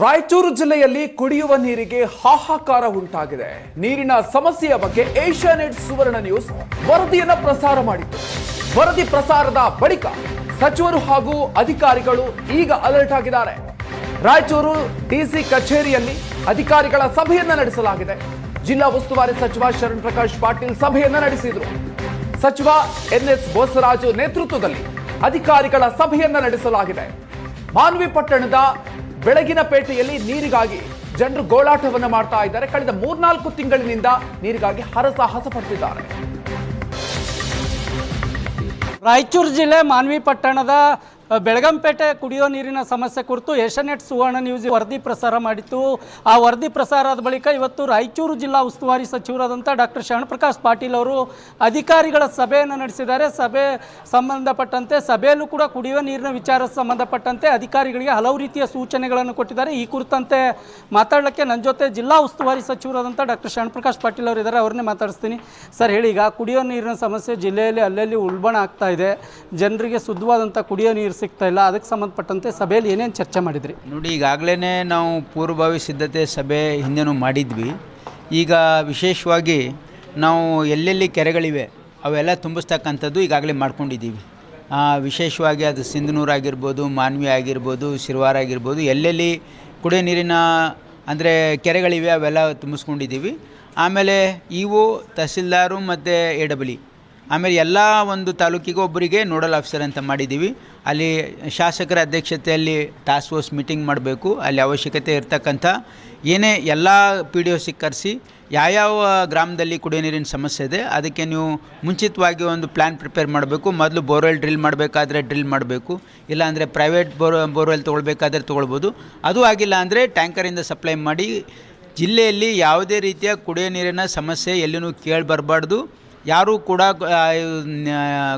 ರಾಯಚೂರು ಜಿಲ್ಲೆಯಲ್ಲಿ ಕುಡಿಯುವ ನೀರಿಗೆ ಹಾಹಾಕಾರ ಉಂಟಾಗಿದೆ. ನೀರಿನ ಸಮಸ್ಯೆಯ ಬಗ್ಗೆ ಏಷ್ಯಾನೆಟ್ ಸುವರ್ಣ ನ್ಯೂಸ್ ವರದಿಯನ್ನು ಪ್ರಸಾರ ಮಾಡಿತ್ತು. ವರದಿ ಪ್ರಸಾರದ ಬಳಿಕ ಸಚಿವರು ಹಾಗೂ ಅಧಿಕಾರಿಗಳು ಈಗ ಅಲರ್ಟ್ ಆಗಿದ್ದಾರೆ. ರಾಯಚೂರು ಡಿಸಿ ಕಚೇರಿಯಲ್ಲಿ ಅಧಿಕಾರಿಗಳ ಸಭೆಯನ್ನ ನಡೆಸಲಾಗಿದೆ. ಜಿಲ್ಲಾ ಉಸ್ತುವಾರಿ ಸಚಿವ ಶರಣ್ ಪ್ರಕಾಶ್ ಪಾಟೀಲ್ ಸಭೆಯನ್ನ ನಡೆಸಿದರು. ಸಚಿವ ಎನ್ಎಸ್ ಬೋಸರಾಜು ನೇತೃತ್ವದಲ್ಲಿ ಅಧಿಕಾರಿಗಳ ಸಭೆಯನ್ನ ನಡೆಸಲಾಗಿದೆ. ಮಾನ್ವಿ ಪಟ್ಟಣದ ಬೆಳಗಿನಪೇಟೆಯಲ್ಲಿ ನೀರಿಗಾಗಿ ಜನರು ಗೋಳಾಟವನ್ನು ಮಾಡ್ತಾ ಇದ್ದಾರೆ. ಕಳೆದ 3-4 ತಿಂಗಳಿನಿಂದ ನೀರಿಗಾಗಿ ಹರಸಾಹಸ ಪಡ್ತಿದ್ದಾರೆ. ರಾಯಚೂರು ಜಿಲ್ಲೆ ಮಾನ್ವಿ ಪಟ್ಟಣದ ಬೆಳಗಂಪೇಟೆ ಕುಡಿಯೋ ನೀರಿನ ಸಮಸ್ಯೆ ಕುರಿತು ಏಷ್ಯಾನೆಟ್ ಸುವರ್ಣ ನ್ಯೂಸ್ ವರದಿ ಪ್ರಸಾರ ಮಾಡಿತ್ತು. ಆ ವರದಿ ಪ್ರಸಾರ ಆದ ಬಳಿಕ ಇವತ್ತು ರಾಯಚೂರು ಜಿಲ್ಲಾ ಉಸ್ತುವಾರಿ ಸಚಿವರಾದಂಥ ಡಾಕ್ಟರ್ ಶರಣ್ ಪ್ರಕಾಶ್ ಪಾಟೀಲ್ ಅವರು ಅಧಿಕಾರಿಗಳ ಸಭೆಯನ್ನು ನಡೆಸಿದ್ದಾರೆ. ಸಭೆ ಸಂಬಂಧಪಟ್ಟಂತೆ ಸಭೆಯಲ್ಲೂ ಕೂಡ ಕುಡಿಯುವ ನೀರಿನ ವಿಚಾರ ಸಂಬಂಧಪಟ್ಟಂತೆ ಅಧಿಕಾರಿಗಳಿಗೆ ಹಲವು ರೀತಿಯ ಸೂಚನೆಗಳನ್ನು ಕೊಟ್ಟಿದ್ದಾರೆ. ಈ ಕುರಿತಂತೆ ಮಾತಾಡಲಿಕ್ಕೆ ನನ್ನ ಜೊತೆ ಜಿಲ್ಲಾ ಉಸ್ತುವಾರಿ ಸಚಿವರಾದಂಥ ಡಾಕ್ಟರ್ ಶರಣ್ ಪ್ರಕಾಶ್ ಪಾಟೀಲ್ ಅವರು ಇದ್ದಾರೆ. ಅವ್ರನ್ನೇ ಮಾತಾಡಿಸ್ತೀನಿ. ಸರ್ ಹೇಳಿ, ಈಗ ಕುಡಿಯೋ ನೀರಿನ ಸಮಸ್ಯೆ ಜಿಲ್ಲೆಯಲ್ಲಿ ಅಲ್ಲಲ್ಲಿ ಉಲ್ಬಣ ಆಗ್ತಾ ಇದೆ. ಜನರಿಗೆ ಶುದ್ಧವಾದಂಥ ಕುಡಿಯೋ ನೀರು ಸಿಗ್ತಾ ಇಲ್ಲ. ಅದಕ್ಕೆ ಸಂಬಂಧಪಟ್ಟಂತೆ ಸಭೆಯಲ್ಲಿ ಏನೇನು ಚರ್ಚೆ ಮಾಡಿದ್ರಿ? ನೋಡಿ, ಈಗಾಗಲೇ ನಾವು ಪೂರ್ವಭಾವಿ ಸಿದ್ಧತೆ ಸಭೆ ಹಿಂದೆನೂ ಮಾಡಿದ್ವಿ. ಈಗ ವಿಶೇಷವಾಗಿ ನಾವು ಎಲ್ಲೆಲ್ಲಿ ಕೆರೆಗಳಿವೆ ಅವೆಲ್ಲ ತುಂಬಿಸ್ತಕ್ಕಂಥದ್ದು ಈಗಾಗಲೇ ಮಾಡ್ಕೊಂಡಿದ್ದೀವಿ. ವಿಶೇಷವಾಗಿ ಅದು ಸಿಂಧನೂರು ಆಗಿರ್ಬೋದು, ಮಾನ್ವಿ ಆಗಿರ್ಬೋದು, ಶಿರವಾರ ಆಗಿರ್ಬೋದು, ಎಲ್ಲೆಲ್ಲಿ ಕುಡಿಯೋ ನೀರಿನ ಅಂದರೆ ಕೆರೆಗಳಿವೆ ಅವೆಲ್ಲ ತುಂಬಿಸ್ಕೊಂಡಿದ್ದೀವಿ. ಆಮೇಲೆ ಇವು ತಹಸೀಲ್ದಾರು ಮತ್ತು AEE, ಆಮೇಲೆ ಎಲ್ಲ ಒಂದು ತಾಲೂಕಿಗೆ ಒಬ್ಬರಿಗೆ ನೋಡಲ್ ಆಫೀಸರ್ ಅಂತ ಮಾಡಿದ್ದೀವಿ. ಅಲ್ಲಿ ಶಾಸಕರ ಅಧ್ಯಕ್ಷತೆಯಲ್ಲಿ ಟಾಸ್ಕ್ ಫೋರ್ಸ್ ಮೀಟಿಂಗ್ ಮಾಡಬೇಕು. ಅಲ್ಲಿ ಅವಶ್ಯಕತೆ ಇರ್ತಕ್ಕಂಥ ಏನೇ ಎಲ್ಲ PDO ಕರೆಸಿ ಯಾವ್ಯಾವ ಗ್ರಾಮದಲ್ಲಿ ಕುಡಿಯೋ ನೀರಿನ ಸಮಸ್ಯೆ ಇದೆ ಅದಕ್ಕೆ ನೀವು ಮುಂಚಿತವಾಗಿ ಒಂದು ಪ್ಲ್ಯಾನ್ ಪ್ರಿಪೇರ್ ಮಾಡಬೇಕು. ಮೊದಲು ಬೋರ್ವೆಲ್ ಡ್ರಿಲ್ ಮಾಡಬೇಕಾದ್ರೆ ಡ್ರಿಲ್ ಮಾಡಬೇಕು. ಇಲ್ಲಾಂದರೆ ಪ್ರೈವೇಟ್ ಬೋರ್ವೆಲ್ ತೊಗೊಳ್ಬೇಕಾದ್ರೆ ತೊಗೊಳ್ಬೋದು. ಅದು ಆಗಿಲ್ಲ ಅಂದರೆ ಟ್ಯಾಂಕರಿಂದ ಸಪ್ಲೈ ಮಾಡಿ ಜಿಲ್ಲೆಯಲ್ಲಿ ಯಾವುದೇ ರೀತಿಯ ಕುಡಿಯೋ ನೀರಿನ ಸಮಸ್ಯೆ ಎಲ್ಲಿನೂ ಕೇಳಿ ಬರಬಾರ್ದು. ಯಾರೂ ಕೂಡ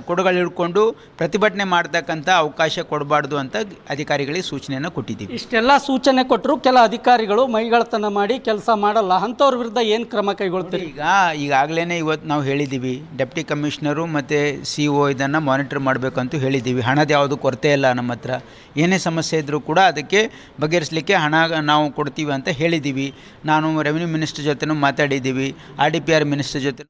ಕೊಡಗಳು ಹಿಡ್ಕೊಂಡು ಪ್ರತಿಭಟನೆ ಮಾಡ್ತಕ್ಕಂಥ ಅವಕಾಶ ಕೊಡಬಾರ್ದು ಅಂತ ಅಧಿಕಾರಿಗಳಿಗೆ ಸೂಚನೆಯನ್ನು ಕೊಟ್ಟಿದ್ದೀವಿ. ಇಷ್ಟೆಲ್ಲ ಸೂಚನೆ ಕೊಟ್ಟರು ಕೆಲ ಅಧಿಕಾರಿಗಳು ಮೈಗಳತನ ಮಾಡಿ ಕೆಲಸ ಮಾಡಲ್ಲ. ಅಂಥವ್ರ ವಿರುದ್ಧ ಏನು ಕ್ರಮ ಕೈಗೊಳ್ತೀರಿ? ಈಗಾಗಲೇ ಇವತ್ತು ನಾವು ಹೇಳಿದ್ದೀವಿ, ಡೆಪ್ಟಿ ಕಮಿಷನರು ಮತ್ತು CO ಇದನ್ನು ಮಾನಿಟರ್ ಮಾಡಬೇಕಂತೂ ಹೇಳಿದ್ದೀವಿ. ಹಣದ ಯಾವುದು ಕೊರತೆ ಇಲ್ಲ ನಮ್ಮ ಹತ್ರ. ಏನೇ ಸಮಸ್ಯೆ ಇದ್ದರೂ ಕೂಡ ಅದಕ್ಕೆ ಬಗೆಹರಿಸಲಿಕ್ಕೆ ಹಣ ನಾವು ಕೊಡ್ತೀವಿ ಅಂತ ಹೇಳಿದ್ದೀವಿ. ನಾನು ರೆವಿನ್ಯೂ ಮಿನಿಸ್ಟರ್ ಜೊತೆನೂ ಮಾತಾಡಿದ್ದೀವಿ, RDPR ಮಿನಿಸ್ಟರ್ ಜೊತೆ